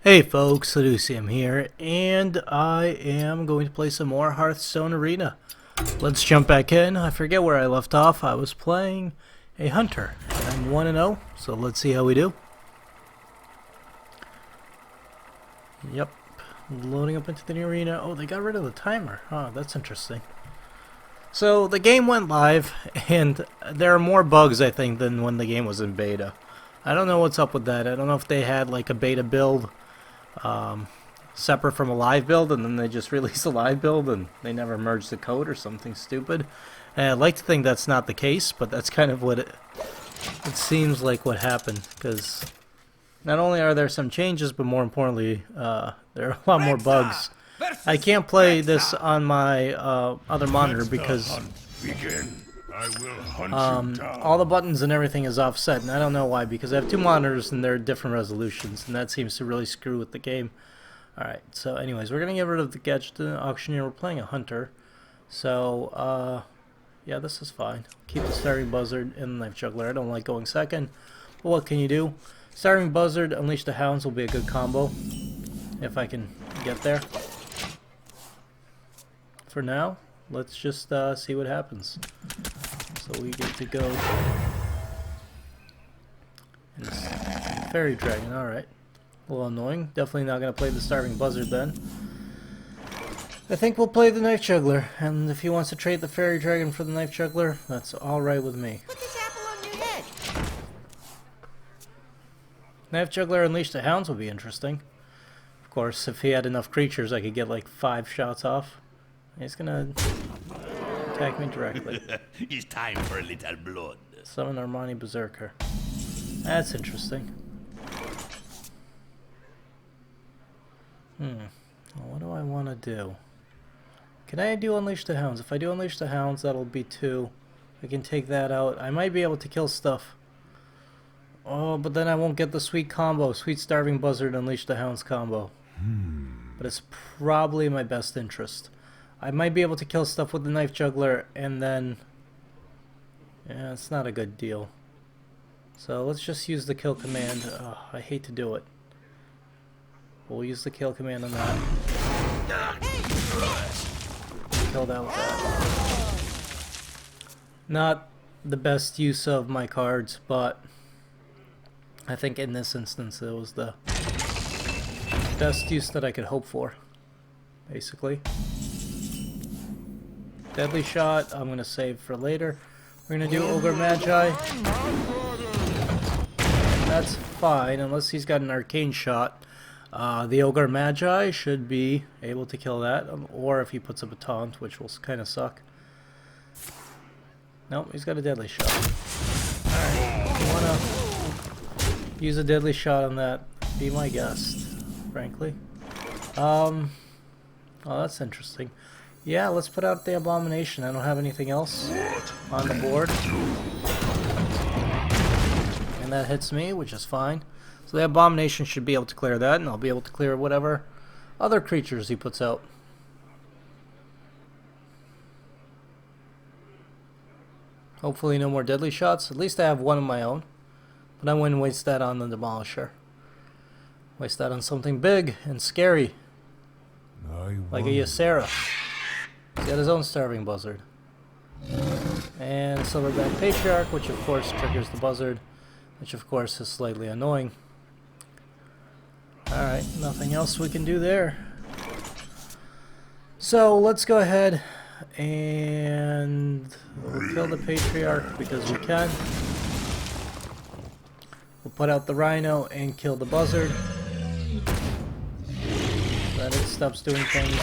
Hey folks, Lucium here, and I am going to play some more Hearthstone Arena. Let's jump back in. I forget where I left off. I was playing a hunter, and I'm 1-0, so let's see how we do. Yep, loading up into the arena. Oh, they got rid of the timer. Oh, that's interesting. So the game went live, and there are more bugs, I think, than when the game was in beta. I don't know what's up with that. I don't know if they had like a beta build separate from a live build, and then they just released a live build and they never merged the code or something stupid. And I'd like to think that's not the case, but that's kind of what it seems like what happened, because not only are there some changes, but more importantly, there are a lot more bugs. I can't play this on my other monitor because all the buttons and everything is offset, and I don't know why, because I have two monitors and they're different resolutions, and that seems to really screw with the game. Alright, so anyways, we're going to get rid of the gadget auctioneer. We're playing a hunter, so yeah, this is fine. Keep the starving buzzard and the knife juggler. I don't like going second, but what can you do? Starving buzzard, unleash the hounds will be a good combo if I can get there. For now, let's just see what happens. So we get to go. And fairy dragon, alright. A little annoying. Definitely not going to play the starving buzzard then. I think we'll play the knife juggler. And if he wants to trade the fairy dragon for the knife juggler, that's alright with me. Put this apple on your head. Knife juggler unleash the hounds would be interesting. Of course, if he had enough creatures, I could get like 5 shots off. He's gonna attack me directly. It's time for a little blood. Summon Armani Berserker. That's interesting. Well, what do I want to do? Can I do Unleash the Hounds? If I do Unleash the Hounds, that'll be 2. I can take that out. I might be able to kill stuff. Oh, but then I won't get the sweet combo. Sweet Starving Buzzard, Unleash the Hounds combo. But it's probably my best interest. I might be able to kill stuff with the knife juggler, and then yeah, it's not a good deal. So let's just use the kill command. Oh, I hate to do it. We'll use the kill command on that. Kill that with that. Not the best use of my cards, but I think in this instance it was the best use that I could hope for, basically. Deadly shot, I'm going to save for later. We're going to do Ogre Magi. That's fine, unless he's got an arcane shot. The Ogre Magi should be able to kill that, or if he puts up a taunt, which will kind of suck. Nope, he's got a deadly shot. Alright, you want to use a deadly shot on that, be my guest, frankly. Oh, that's interesting. Yeah, let's put out the Abomination. I don't have anything else on the board. And that hits me, which is fine. So the Abomination should be able to clear that, and I'll be able to clear whatever other creatures he puts out. Hopefully no more deadly shots. At least I have one of my own. But I wouldn't waste that on the Demolisher. Waste that on something big and scary. Like a Ysera. He's got his own Starving Buzzard. And Silverback Patriarch, which of course triggers the Buzzard, which of course is slightly annoying. Alright, nothing else we can do there. So let's go ahead and we'll kill the Patriarch because we can. We'll put out the Rhino and kill the Buzzard. That it stops doing things.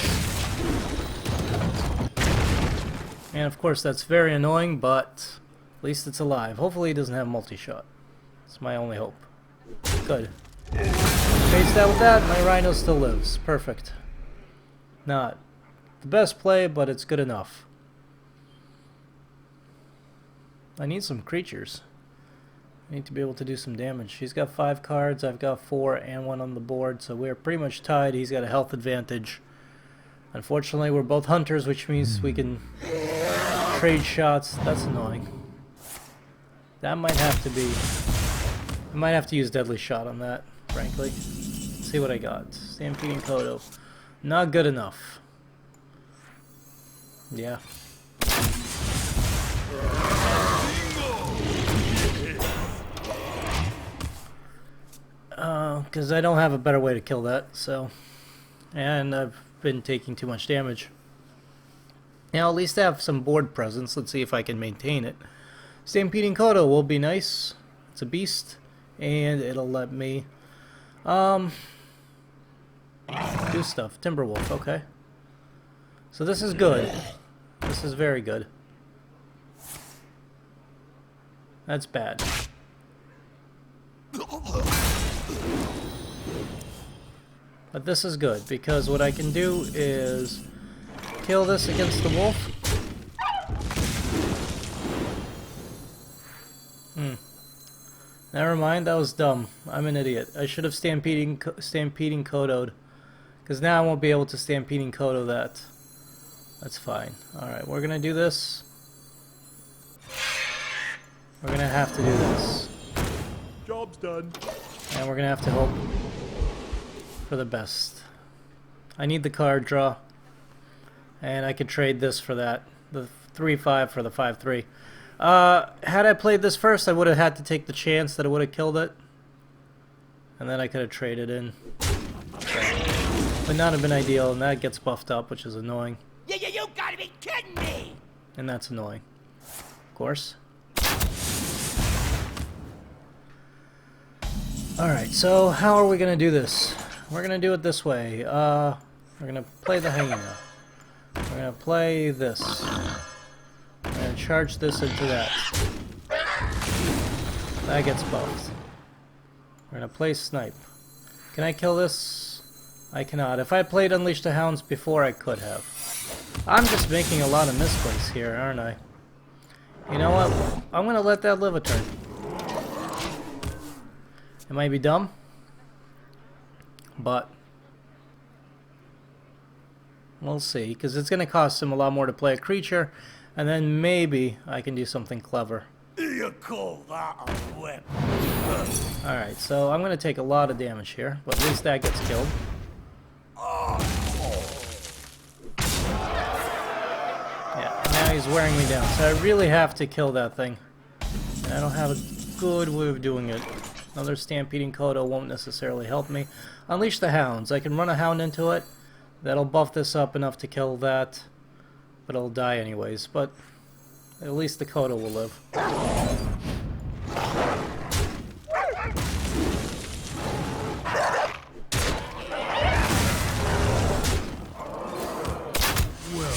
And of course that's very annoying, but at least it's alive. Hopefully he doesn't have multi-shot. That's my only hope. Good. Face that with that, my Rhino still lives. Perfect. Not the best play, but it's good enough. I need some creatures. I need to be able to do some damage. He's got 5 cards, I've got 4 and 1 on the board, so we're pretty much tied. He's got a health advantage. Unfortunately, we're both hunters, which means we can trade shots. That's annoying. That might have to be... I might have to use Deadly Shot on that, frankly. Let's see what I got. Stampeding Kodo. Not good enough. Yeah. Because I don't have a better way to kill that, so... And I've been taking too much damage. Now, at least I have some board presence. Let's see if I can maintain it. Stampeding Kodo will be nice. It's a beast. And it'll let me... do stuff. Timberwolf, okay. So this is good. This is very good. That's bad. But this is good, because what I can do is kill this against the wolf. Never mind, that was dumb. I'm an idiot. I should have stampeding Kodo'd, because now I won't be able to stampeding Kodo that. That's fine. Alright, we're gonna do this. We're gonna have to do this. Job's done. And we're gonna have to hope for the best. I need the card draw. And I could trade this for that. The 3-5 for the 5-3. Had I played this first, I would have had to take the chance that it would have killed it. And then I could have traded in. So, would not have been ideal, and that gets buffed up, which is annoying. You gotta be kidding me! And that's annoying. Of course. Alright, so how are we going to do this? We're going to do it this way. We're going to play the hyena. We're going to play this. We're going to charge this into that. That gets buffed. We're going to play snipe. Can I kill this? I cannot. If I played Unleash the Hounds before, I could have. I'm just making a lot of misplays here, aren't I? You know what? I'm going to let that live a turn. It might be dumb, but we'll see, because it's going to cost him a lot more to play a creature, and then maybe I can do something clever. You call that a whip? Alright, so I'm going to take a lot of damage here, but at least that gets killed. Yeah, now he's wearing me down, so I really have to kill that thing. And I don't have a good way of doing it. Another Stampeding Kodo won't necessarily help me. Unleash the Hounds. I can run a Hound into it. That'll buff this up enough to kill that. But it'll die anyways. But at least the Kodo will live. Well,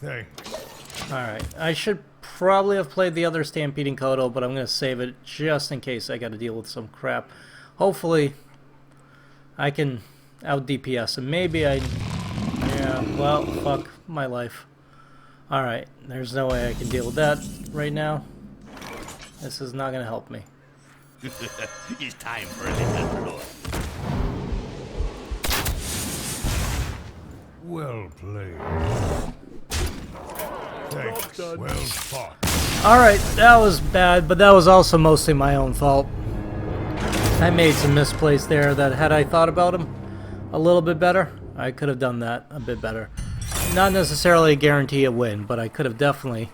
thanks. Alright. I should probably have played the other Stampeding Kodo, but I'm going to save it just in case I got to deal with some crap. Hopefully, I can out DPS, and maybe I... Yeah, well, fuck my life. Alright, there's no way I can deal with that right now. This is not going to help me. It's time for a little blood. Well played. Thanks. Well fought. Alright, that was bad, but that was also mostly my own fault. I made some misplays there that had I thought about them a little bit better, I could have done that a bit better. Not necessarily a guarantee a win, but I could have definitely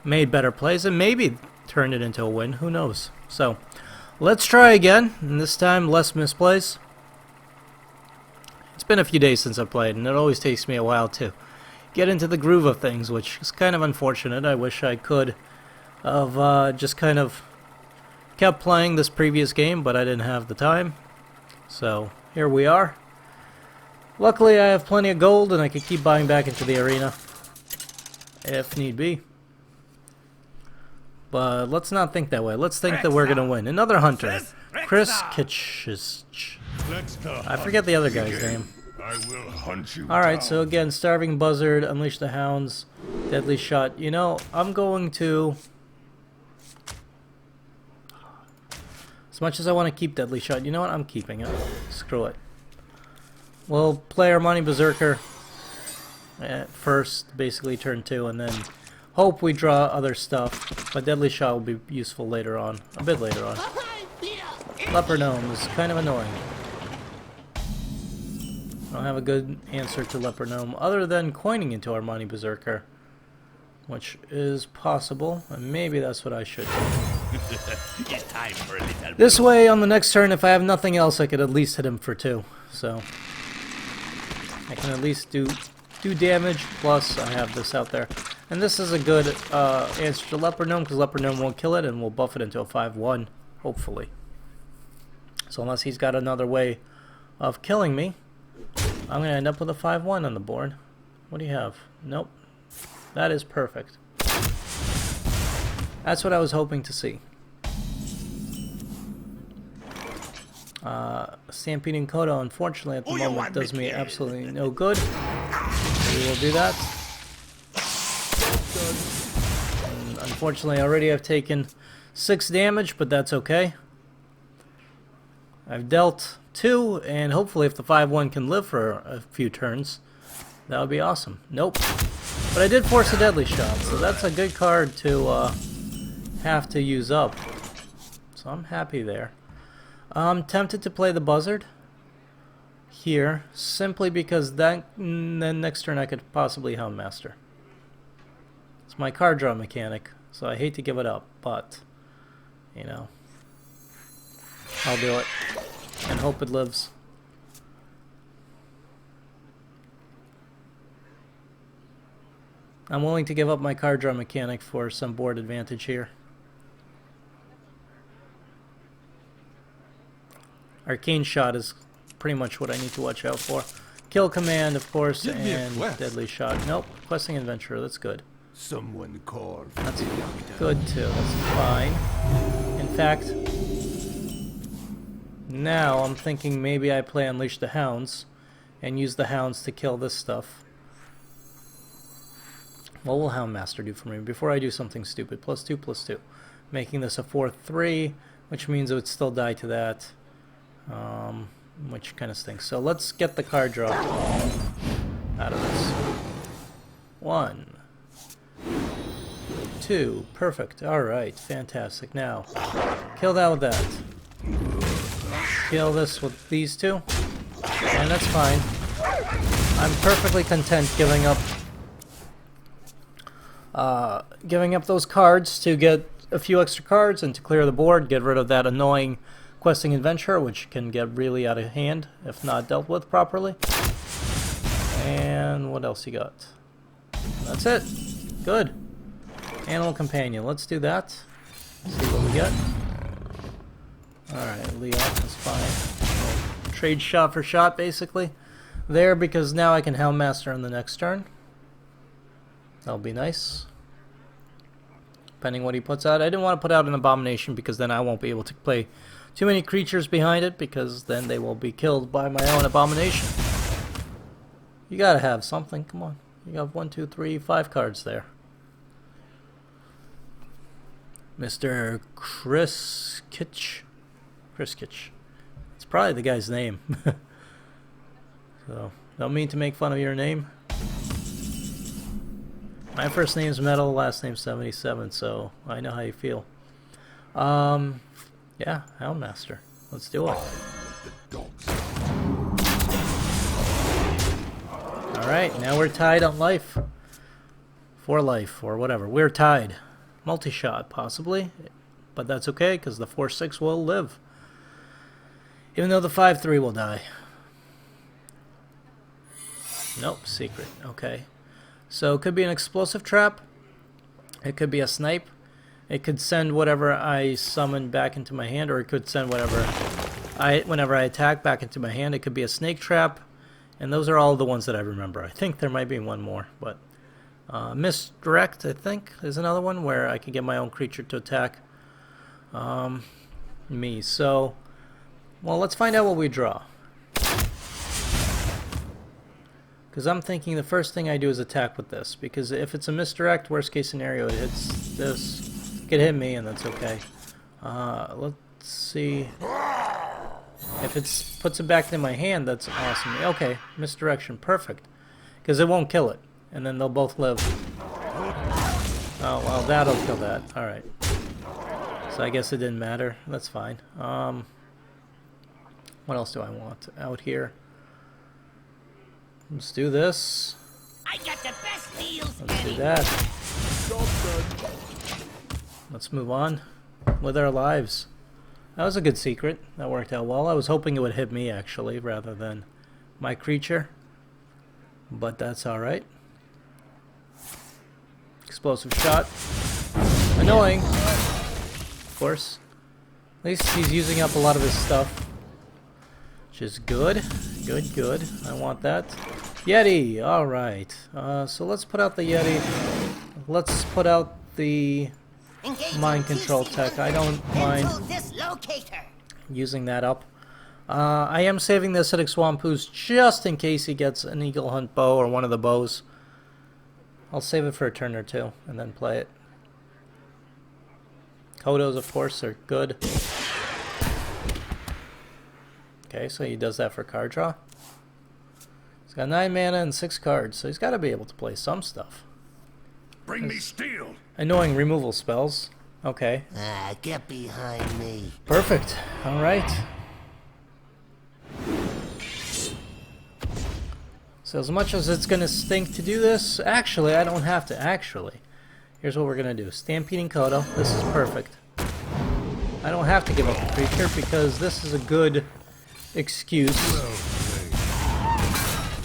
made better plays and maybe turned it into a win. Who knows? So, let's try again, and this time less misplays. It's been a few days since I played, and it always takes me a while to get into the groove of things, which is kind of unfortunate. I wish I could have just kind of kept playing this previous game, but I didn't have the time. So, here we are. Luckily, I have plenty of gold, and I can keep buying back into the arena if need be. But let's not think that way. Let's think that we're going to win. Another hunter. Chris Kitchich. I forget the other guy's name. I will hunt you. Alright, so again, Starving Buzzard, Unleash the Hounds, Deadly Shot. You know, I'm going to... As much as I want to keep Deadly Shot, you know what? I'm keeping it. Screw it. We'll play Armani Berserker at first, basically turn 2, and then hope we draw other stuff. But Deadly Shot will be useful later on, a bit later on. Leopard Gnome is kind of annoying. I don't have a good answer to Leopard Gnome other than coining into Armani Berserker, which is possible, and maybe that's what I should do. It's time for a little This way, on the next turn, if I have nothing else, I could at least hit him for 2. So I can at least do damage, plus I have this out there. And this is a good answer to Leopard Gnome, because Leopard Gnome won't kill it, and we'll buff it into a 5-1, hopefully. So unless he's got another way of killing me, I'm going to end up with a 5-1 on the board. What do you have? Nope. That is perfect. That's what I was hoping to see. Stampeding Kodo, unfortunately, at the moment, does me absolutely no good. We will do that. And unfortunately, already I've taken 6 damage, but that's okay. I've dealt 2, and hopefully if the 5-1 can live for a few turns, that would be awesome. Nope. But I did force a deadly shot, so that's a good card to have to use up. So I'm happy there. I'm tempted to play the Buzzard here, simply because then next turn I could possibly Houndmaster. It's my card draw mechanic, so I hate to give it up, but, you know, I'll do it and hope it lives. I'm willing to give up my card draw mechanic for some board advantage here. Arcane Shot is pretty much what I need to watch out for. Kill Command, of course, and Deadly Shot. Nope, Questing Adventurer, that's good. Someone call. That's good too, that's fine. In fact, now I'm thinking maybe I play Unleash the Hounds and use the Hounds to kill this stuff. What will Houndmaster do for me before I do something stupid? +2/+2. Making this a 4/3, which means it would still die to that. Which kind of stinks. So let's get the card draw out of this. 1, 2, perfect. Alright, fantastic. Now, kill that with that. Kill this with these 2. And that's fine. I'm perfectly content giving up those cards to get a few extra cards and to clear the board, get rid of that annoying Questing Adventurer, which can get really out of hand if not dealt with properly. And what else you got? That's it. Good. Animal Companion. Let's do that. See what we get. Alright, Leo, that's fine. Trade shot for shot, basically. There, because now I can Houndmaster on the next turn. That'll be nice. Depending what he puts out. I didn't want to put out an Abomination because then I won't be able to play too many creatures behind it, because then they will be killed by my own Abomination. You gotta have something, come on. You got 1, 2, 3, 5 cards there. Mr. Chris Kitch. It's probably the guy's name. So, don't mean to make fun of your name. My first name's Metal, last name's 77, so I know how you feel. Yeah, Houndmaster. Let's do it. Alright, now we're tied on life. For life, or whatever. We're tied. Multi-shot, possibly. But that's okay, because the 4/6 will live. Even though the 5/3 will die. Nope, secret. Okay. So it could be an explosive trap. It could be a snipe. It could send whatever I summon back into my hand, or it could send whenever I attack back into my hand. It could be a snake trap, and those are all the ones that I remember. I think there might be one more, but misdirect, I think, is another one where I can get my own creature to attack me. So, well, let's find out what we draw. Because I'm thinking the first thing I do is attack with this. Because if it's a misdirect, worst case scenario, it hits this. It could hit me, and that's okay. Let's see. If it puts it back into my hand, that's awesome. Okay, misdirection, perfect. Because it won't kill it. And then they'll both live. Oh, well, that'll kill that. Alright. So I guess it didn't matter. That's fine. What else do I want out here? Let's do this. I got the best deals. Let's do that. Let's move on with our lives. That was a good secret. That worked out well. I was hoping it would hit me, actually, rather than my creature. But that's alright. Explosive shot. Annoying. Of course. At least he's using up a lot of his stuff. Which is good. Good, good. I want that. Yeti! Alright. So let's put out the Yeti. Let's put out the mind control tech. I don't mind using that up. I am saving the acidic swampoos just in case he gets an eagle hunt bow or one of the bows. I'll save it for a turn or two and then play it. Kodos, of course, are good. Okay, so he does that for card draw. He's got 9 mana and 6 cards, so he's got to be able to play some stuff. Bring me steel. Annoying removal spells. Okay. Get behind me. Perfect. Alright. So as much as it's going to stink to do this, actually, I don't have to. Actually, here's what we're going to do. Stampeding Kodo. This is perfect. I don't have to give up the creature because this is a good excuse. Well played.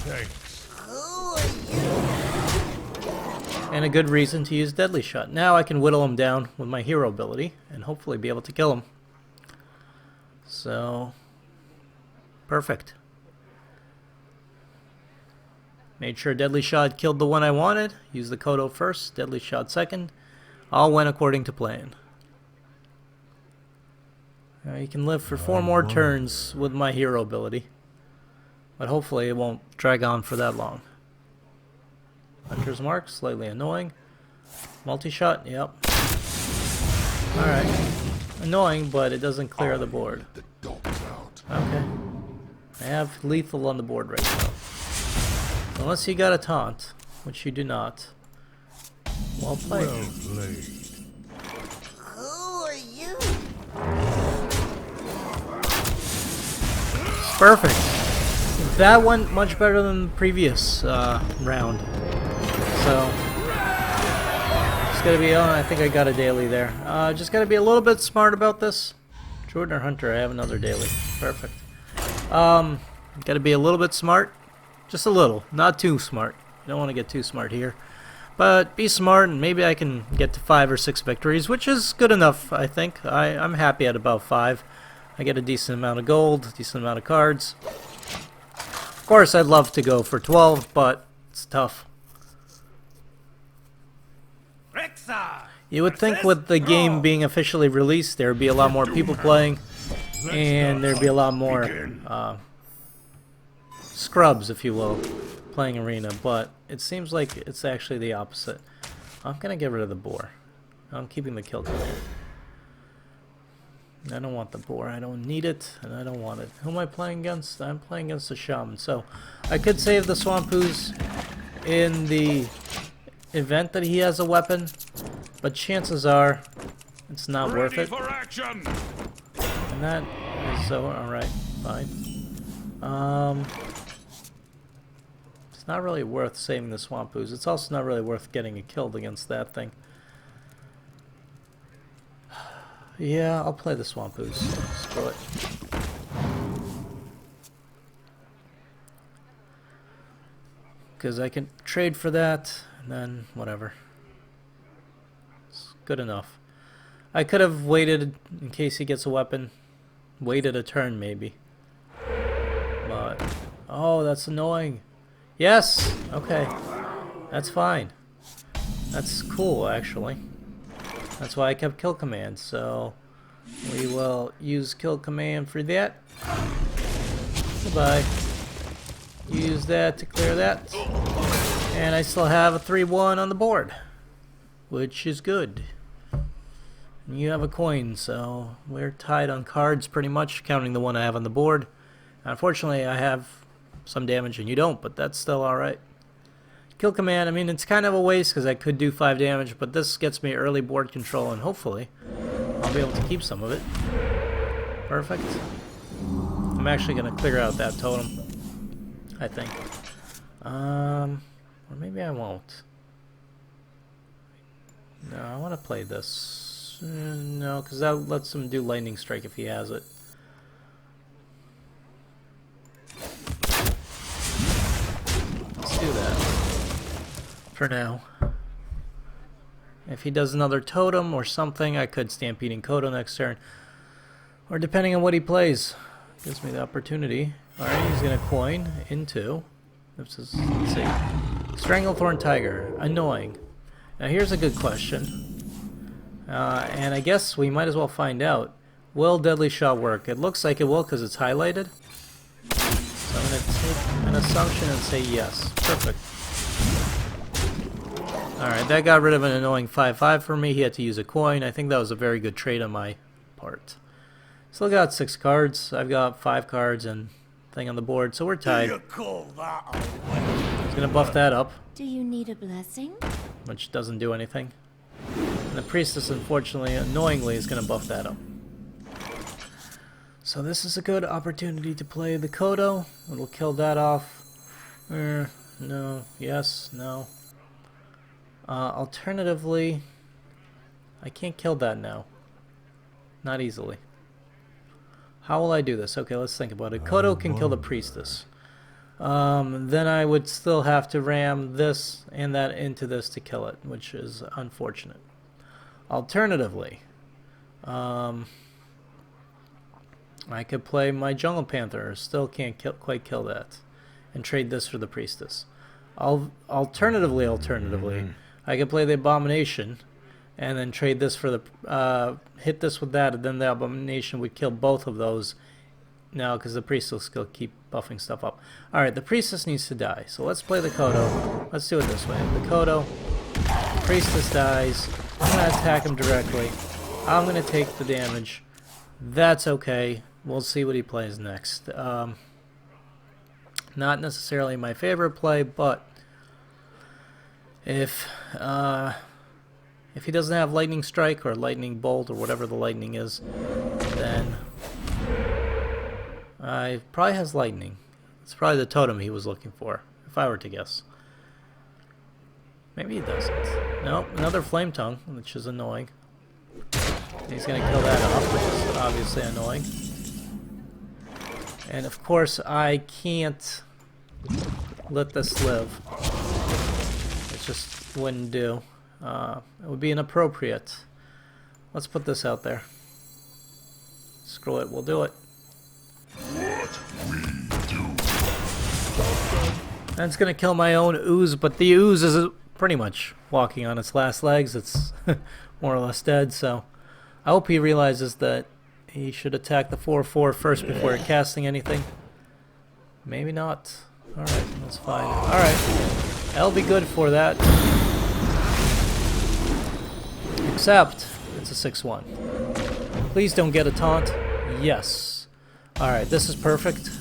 Thanks. And a good reason to use Deadly Shot. Now I can whittle him down with my hero ability and hopefully be able to kill him. So, perfect. Made sure Deadly Shot killed the one I wanted. Used the Kodo first, Deadly Shot second. All went according to plan. Now you can live for 4 more turns with my hero ability. But hopefully it won't drag on for that long. Hunter's Mark, slightly annoying. Multi-shot, yep. Alright. Annoying, but it doesn't clear the board. Okay. I have lethal on the board right now. Unless you got a taunt, which you do not. Well played. Well played. Who are you? Perfect. That went much better than the previous round. So, just gotta be, I think I got a daily there. Just gotta be a little bit smart about this. Jordan or Hunter, I have another daily. Perfect. Gotta be a little bit smart. Just a little, not too smart. You don't want to get too smart here. But be smart and maybe I can get to 5 or 6 victories, which is good enough, I think. I'm happy at about 5. I get a decent amount of gold, decent amount of cards. Of course, I'd love to go for 12, but it's tough. You would think with the game being officially released, there would be a lot more people playing, and there'd be a lot more scrubs, if you will, playing Arena, but it seems like it's actually the opposite. I'm going to get rid of the boar. I'm keeping the kill command. I don't want the boar. I don't need it, and I don't want it. Who am I playing against? I'm playing against the shaman. So I could save the Swampoos in the event that he has a weapon, but chances are it's not worth it. For action. And that is so alright, fine. It's not really worth saving the Swampoos. It's also not really worth getting it killed against that thing. Yeah, I'll play the Swampoos. Screw it. Because I can trade for that, and then whatever. It's good enough. I could have waited in case he gets a weapon. Waited a turn, maybe. But, oh, that's annoying. Yes! Okay. That's fine. That's cool, actually. That's why I kept kill command, so we will use kill command for that. Goodbye. Use that to clear that. And I still have a 3-1 on the board, which is good. And you have a coin, so we're tied on cards pretty much, counting the one I have on the board. Unfortunately, I have some damage and you don't, but that's still alright. Kill command, I mean, it's kind of a waste because I could do 5 damage, but this gets me early board control, and hopefully I'll be able to keep some of it. Perfect. I'm actually going to clear out that totem. I think. Or maybe I won't. No, I want to play this. No, because that lets him do lightning strike if he has it. Let's do that. For now. If he does another totem or something, I could Stampeding Kodo next turn. Or depending on what he plays. Gives me the opportunity. Alright, he's going to coin into... Let's see. Stranglethorn Tiger. Annoying. Now here's a good question. And I guess we might as well find out. Will Deadly Shot work? It looks like it will because it's highlighted. So I'm going to take an assumption and say yes. Perfect. Alright, that got rid of an annoying 5/5 for me. He had to use a coin. I think that was a very good trade on my part. Still got 6 cards. I've got 5 cards and thing on the board, so we're tied. He's gonna buff that up. Do you need a blessing? Which doesn't do anything. And the Priestess, unfortunately, annoyingly, is gonna buff that up. So this is a good opportunity to play the Kodo. It'll kill that off. No. Yes. No. Alternatively, I can't kill that now. Not easily. How will I do this? Okay, let's think about it. Kodo can kill the Priestess. Then I would still have to ram this and that into this to kill it, which is unfortunate. Alternatively, I could play my Jungle Panther. Still can't quite kill that. And trade this for the Priestess. Alternatively, I could play the Abomination and then trade this for the hit this with that, and then the Abomination would kill both of those now because the Priestess will keep buffing stuff up. Alright, the Priestess needs to die, so let's play the Kodo. Let's do it this way. The Kodo, Priestess dies. I'm going to attack him directly. I'm going to take the damage. That's okay. We'll see what he plays next. Not necessarily my favorite play, but if he doesn't have Lightning Strike or Lightning Bolt or whatever the lightning is, then he probably has Lightning. It's probably the totem he was looking for, if I were to guess. Maybe he doesn't. Nope, another Flame Tongue, which is annoying. He's going to kill that off, which is obviously annoying. And of course, I can't let this live. It just wouldn't do. It would be inappropriate. Let's put this out there. Screw it, we'll do it. What we do. And it's gonna kill my own ooze, but the ooze is pretty much walking on its last legs. It's more or less dead, so I hope he realizes that he should attack the 4/4 first before casting anything. Maybe not. Alright, that's fine. Alright, that'll be good for that. Except, it's a 6/1. Please don't get a taunt. Yes. Alright, this is perfect.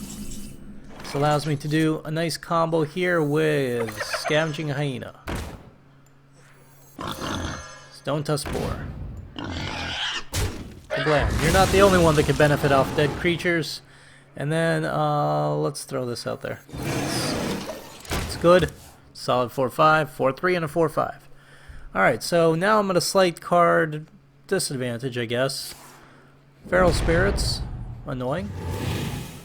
This allows me to do a nice combo here with Scavenging Hyena. Stone Tusk Boar. Kablam. You're not the only one that can benefit off dead creatures. And then, let's throw this out there. It's good. Solid 4/5, 4/3, and a 4/5. Alright, so now I'm at a slight card disadvantage, I guess. Feral Spirits. Annoying.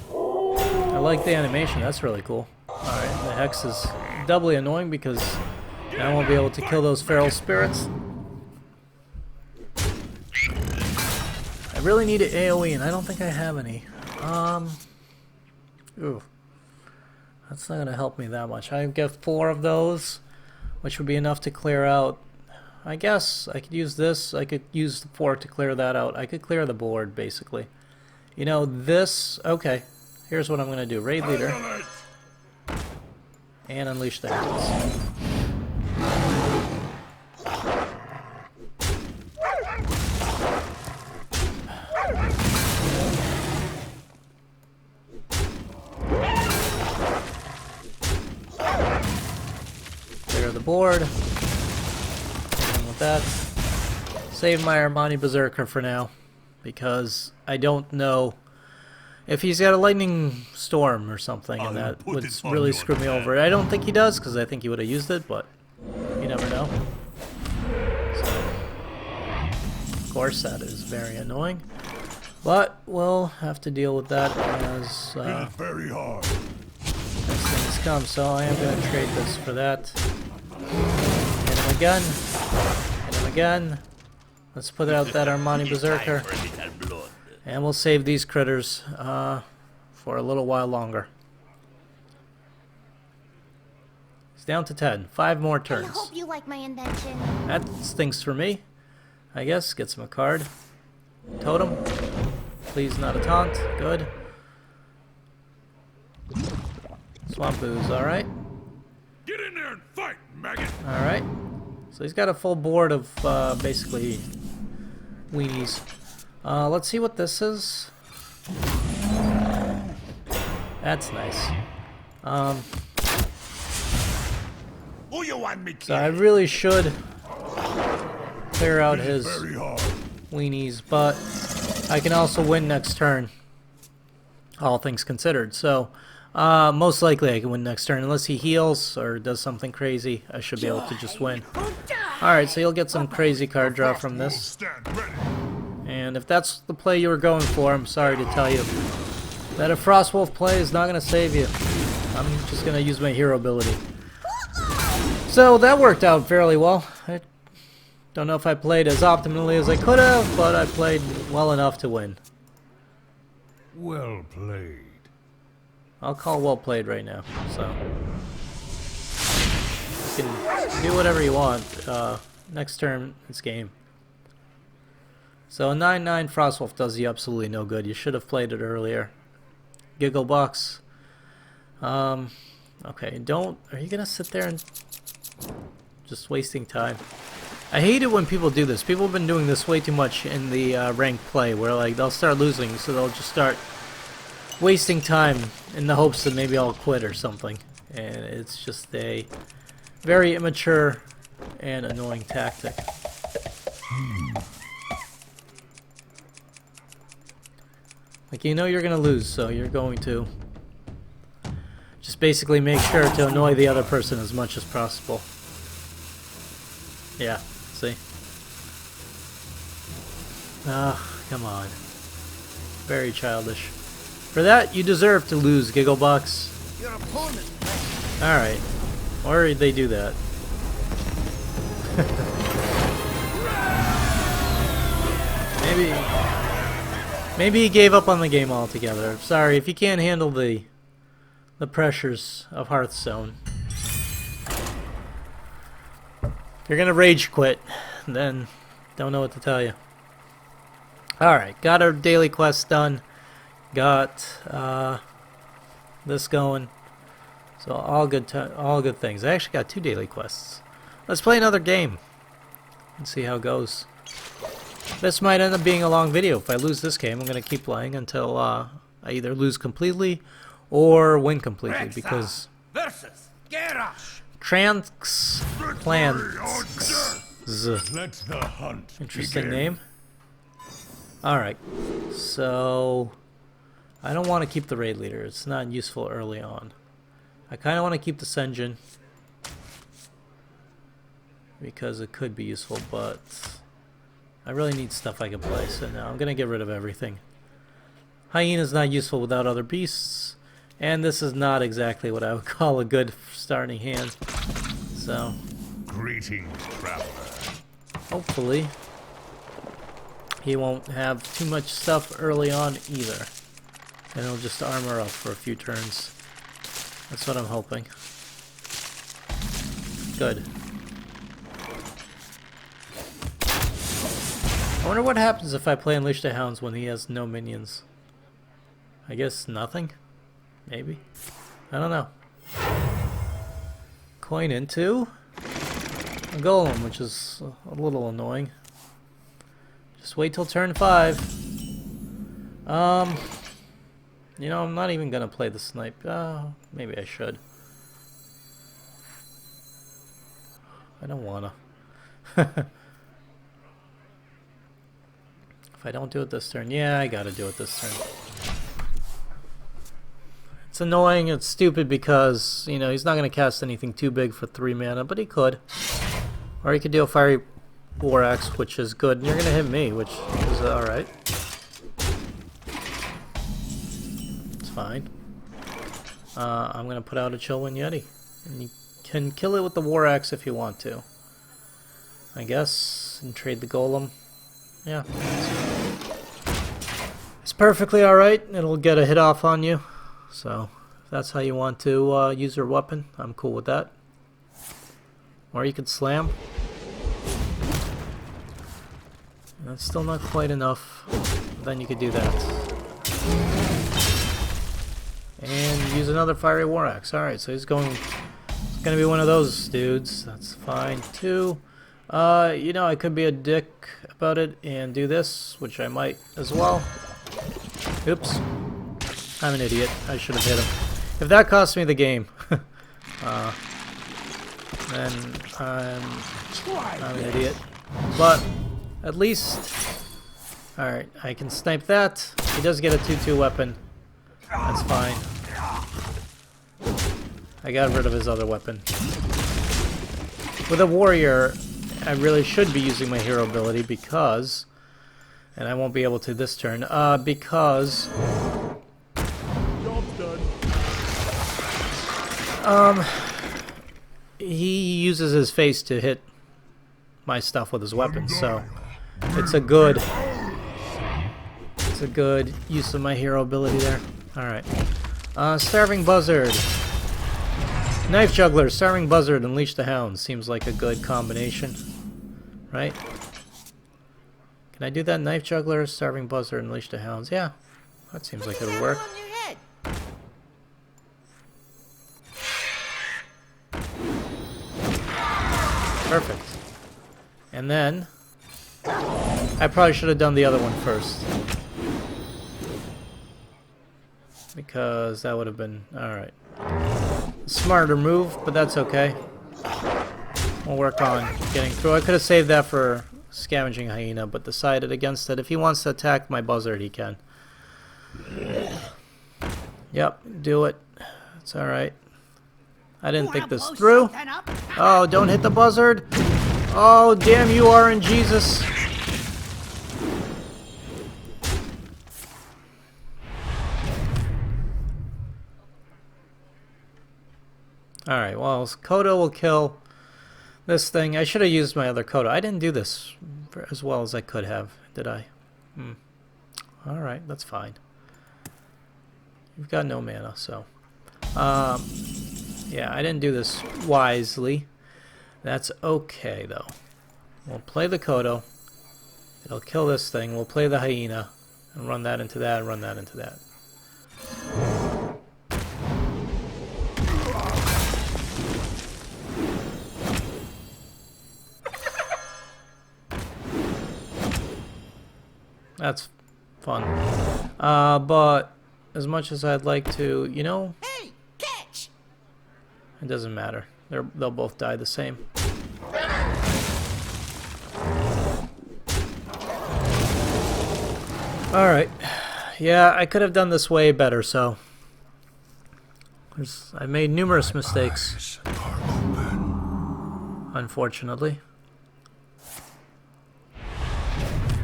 I like the animation, that's really cool. Alright, the Hex is doubly annoying because I won't be able to kill those Feral Spirits. I really need an AoE, and I don't think I have any. Ooh. That's not going to help me that much. I get 4 of those, which would be enough to clear out. I guess I could use this. I could use the 4 to clear that out. I could clear the board, basically. You know, this... Okay. Here's what I'm going to do. Raid Leader. And Unleash the Hounds. Clear the board. And with that, save my Armani Berserker for now, because I don't know If he's got a lightning storm or something, and I'll that put would it on really your screw me tab. over. I don't think he does, because I think he would have used it, but you never know. So, of course, that is very annoying. But we'll have to deal with that as Hit very hard. as things come. So I am going to trade this for that. Hit him again. Hit him again. Let's put out that Armani It's time Berserker. for a little blood. And we'll save these critters for a little while longer. He's down to 10. 5 more I turns. hope you like my invention. That stinks for me, I guess. Gets him a card. Totem. Please not a taunt. Good. Swamp Ooze, alright. Get in there and fight, maggot. Alright. So he's got a full board of basically weenies. Let's see what this is. That's nice. Who you want me So I kill? really should clear out his Very hard. weenies, but I can also win next turn, all things considered. So most likely I can win next turn. Unless he heals or does something crazy, I should be able to just win. Alright, so you'll get some crazy card draw from this. Stand ready. And if that's the play you were going for, I'm sorry to tell you that a Frostwolf play is not going to save you. I'm just going to use my hero ability. So that worked out fairly well. I don't know if I played as optimally as I could have, but I played well enough to win. Well played. I'll call well played right now. So you can do whatever you want. Next turn, it's game. So a 9/9 Frostwolf does you absolutely no good. You should have played it earlier. Gigglebox. Okay, don't... Are you gonna sit there and... Just wasting time. I hate it when people do this. People have been doing this way too much in the ranked play, where like they'll start losing, so they'll just start wasting time in the hopes that maybe I'll quit or something. And it's just a very immature and annoying tactic. Like, you know you're gonna lose, so you're going to just basically make sure to annoy the other person as much as possible. Yeah, see? Ah, come on. Very childish. For that, you deserve to lose, Gigglebox. Your opponent. Alright. Or they do that. Maybe he gave up on the game altogether. Sorry, if you can't handle the pressures of Hearthstone. If you're gonna rage quit, then don't know what to tell you. Alright, got our daily quest done. Got this going. So all good things. I actually got 2 daily quests. Let's play another game and see how it goes. This might end up being a long video. If I lose this game, I'm going to keep playing until I either lose completely or win completely, because Versus Garrosh. Transplants. Let the hunt Interesting begin. name. Alright, so I don't want to keep the raid leader. It's not useful early on. I kind of want to keep the Senjin because it could be useful, but I really need stuff I can play, so now I'm going to get rid of everything. Hyena's not useful without other beasts, and this is not exactly what I would call a good starting hand. So, Greetings, traveler. hopefully, he won't have too much stuff early on either. And he'll just armor up for a few turns. That's what I'm hoping. Good. I wonder what happens if I play Unleash the Hounds when he has no minions. I guess nothing? Maybe? I don't know. Coin into a golem, which is a little annoying. Just wait till turn 5. You know, I'm not even gonna play the snipe. Maybe I should. I don't wanna. If I don't do it this turn, yeah, I gotta do it this turn. It's annoying, it's stupid because, you know, he's not going to cast anything too big for 3 mana, but he could. Or he could do a Fiery War Axe, which is good. And you're going to hit me, which is alright. It's fine. I'm going to put out a Chillwind Yeti. And you can kill it with the War Axe if you want to. I guess. And trade the Golem. Yeah. It's perfectly alright. It'll get a hit off on you. So, if that's how you want to use your weapon, I'm cool with that. Or you could slam. That's still not quite enough. Then you could do that. And use another Fiery War Axe. Alright, so he's going... It's gonna be one of those dudes. That's fine, too. You know, I could be a dick about it and do this, which I might as well. Oops. I'm an idiot. I should have hit him. If that cost me the game, then I'm an idiot. But at least, alright, I can snipe that. He does get a 2/2 weapon. That's fine. I got rid of his other weapon. With a warrior, I really should be using my hero ability because, and I won't be able to this turn, because he uses his face to hit my stuff with his weapons, so it's a good use of my hero ability there. Alright. Starving Buzzard. Knife Juggler, Starving Buzzard, Unleash the Hound. Seems like a good combination. Right? Can I do that? Knife Juggler, Starving Buzzard, Unleash the Hounds. Yeah. That seems like it'll work. Perfect. And then I probably should have done the other one first. Because that would have been alright. Smarter move, but that's okay. We'll work on getting through. I could have saved that for Scavenging Hyena, but decided against it. If he wants to attack my buzzard, he can. Yep, do it. It's alright. I didn't think this through. Oh, don't hit the buzzard. Oh, damn you, RNGesus. Alright, well, Kodo will kill this thing. I should have used my other Kodo. I didn't do this as well as I could have, did I? Alright, that's fine. You've got no mana, so... yeah, I didn't do this wisely. That's okay, though. We'll play the Kodo. It'll kill this thing. We'll play the Hyena. And run that into that, and run that into that. That's fun. But as much as I'd like to, you know... Hey, catch! It doesn't matter. They'll both die the same. Alright. Yeah, I could have done this way better, so... I made numerous mistakes. Unfortunately.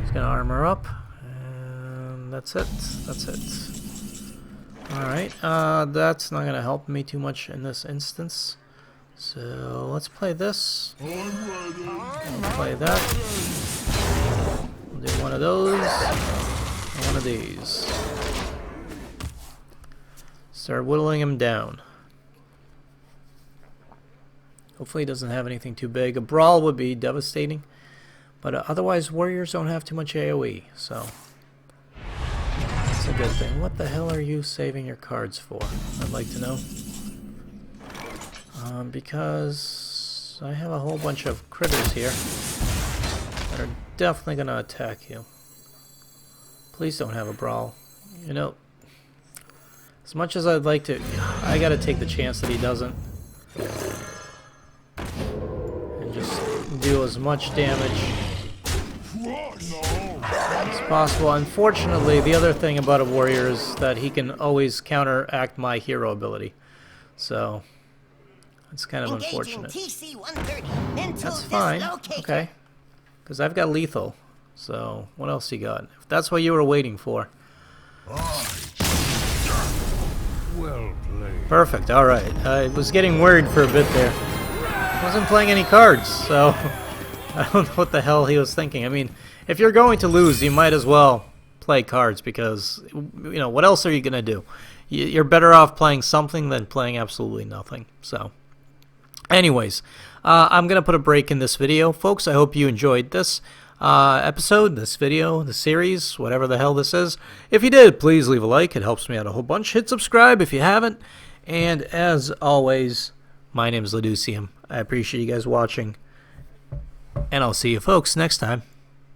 He's gonna armor up. And that's it. That's it. Alright, that's not gonna help me too much in this instance. So let's play this. We'll play that. We'll do one of those. And one of these. Start whittling him down. Hopefully he doesn't have anything too big. A brawl would be devastating. But otherwise warriors don't have too much AoE, so that's a good thing. What the hell are you saving your cards for? I'd like to know. Because I have a whole bunch of critters here that are definitely going to attack you. Please don't have a brawl. You know, as much as I'd like to, I got to take the chance that he doesn't. And just do as much damage as possible. Unfortunately, the other thing about a warrior is that he can always counteract my hero ability. So, it's kind of unfortunate. That's fine. Okay. Because I've got lethal. So, what else you got? If that's what you were waiting for. Well played. Perfect. Alright. I was getting worried for a bit there. I wasn't playing any cards, so I don't know what the hell he was thinking. I mean, if you're going to lose, you might as well play cards because, you know, what else are you going to do? You're better off playing something than playing absolutely nothing. So, anyways, I'm going to put a break in this video. Folks, I hope you enjoyed this episode, this video, the series, whatever the hell this is. If you did, please leave a like. It helps me out a whole bunch. Hit subscribe if you haven't. And as always, my name is Laducium. I appreciate you guys watching. And I'll see you folks next time.